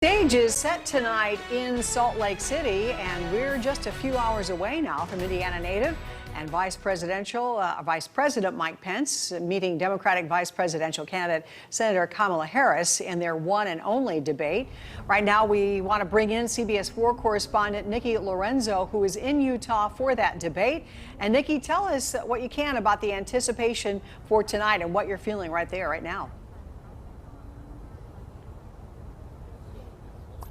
Stage is set tonight in Salt Lake City, and we're just a few hours away now from Indiana native and Vice President Mike Pence meeting Democratic Vice Presidential candidate Senator Kamala Harris in their one and only debate. Right now, we want to bring in CBS 4 correspondent Nikki Lorenzo, who is in Utah for that debate. And Nikki, tell us what you can about the anticipation for tonight and what you're feeling right there, right now.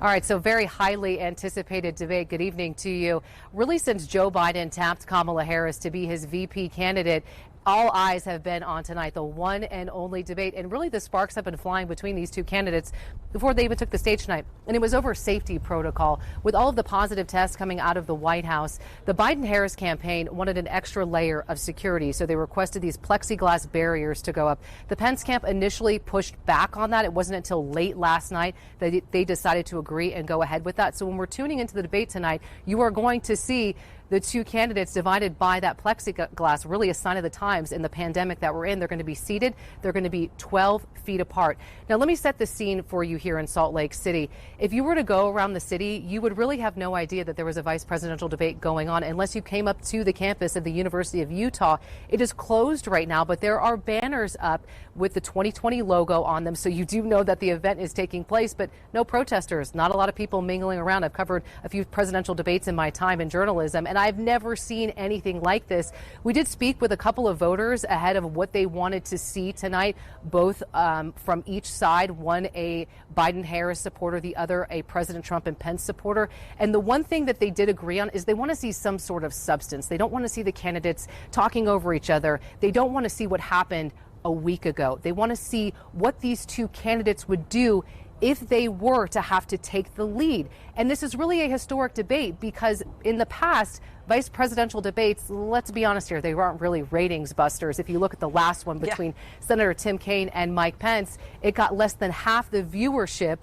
All right, so very highly anticipated debate. Good evening to you. Really, since Joe Biden tapped Kamala Harris to be his VP candidate, all eyes have been on tonight, the one and only debate. And really, the sparks have been flying between these two candidates before they even took the stage tonight. And it was over safety protocol. With all of the positive tests coming out of the White House, the Biden-Harris campaign wanted an extra layer of security. So they requested these plexiglass barriers to go up. The Pence camp initially pushed back on that. It wasn't until late last night that they decided to agree and go ahead with that. So when we're tuning into the debate tonight, you are going to see the two candidates divided by that plexiglass, really a sign of the times in the pandemic that we're in. They're going to be seated. They're going to be 12 feet apart. Now, let me set the scene for you here in Salt Lake City. If you were to go around the city, you would really have no idea that there was a vice presidential debate going on unless you came up to the campus of the University of Utah. It is closed right now, but there are banners up with the 2020 logo on them. So you do know that the event is taking place, but no protesters, not a lot of people mingling around. I've covered a few presidential debates in my time in journalism, and I've never seen anything like this. We did speak with a couple of voters ahead of what they wanted to see tonight, both from each side, one a Biden-Harris supporter, the other a President Trump and Pence supporter. And the one thing that they did agree on is they want to see some sort of substance. They don't want to see the candidates talking over each other. They don't want to see what happened a week ago. They want to see what these two candidates would do if they were to have to take the lead. And this is really a historic debate because in the past, vice presidential debates, let's be honest here, they weren't really ratings busters. If you look at the last one between Senator Tim Kaine and Mike Pence, it got less than half the viewership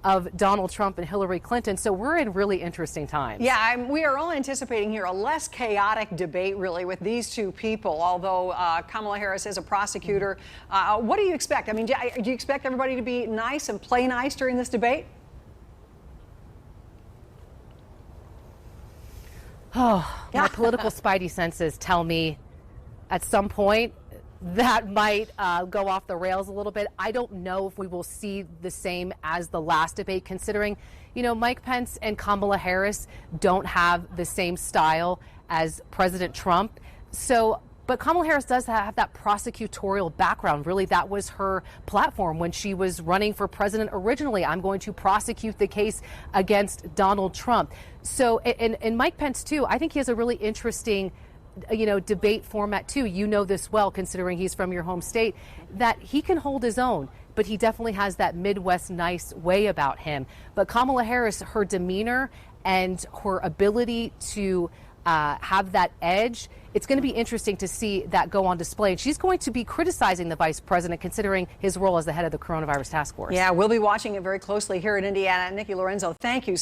of Donald Trump and Hillary Clinton. So we're in really interesting times. Yeah, we are all anticipating here a less chaotic debate, really, with these two people, although Kamala Harris is a prosecutor. What do you expect? I mean, do you expect everybody to be nice and play nice during this debate? Oh, my political spidey senses tell me at some point that might go off the rails a little bit. I don't know if we will see the same as the last debate, considering, you know, Mike Pence and Kamala Harris don't have the same style as President Trump. But Kamala Harris does have that prosecutorial background. Really, that was her platform when she was running for president originally. I'm going to prosecute the case against Donald Trump. So, and Mike Pence, too, I think he has a really interesting debate format too. You know this well, considering he's from your home state, that he can hold his own, but he definitely has that Midwest nice way about him. But Kamala Harris, her demeanor and her ability to have that edge, it's going to be interesting to see that go on display. And she's going to be criticizing the vice president, considering his role as the head of the coronavirus task force. Yeah, we'll be watching it very closely here in Indiana. Nikki Lorenzo, thank you so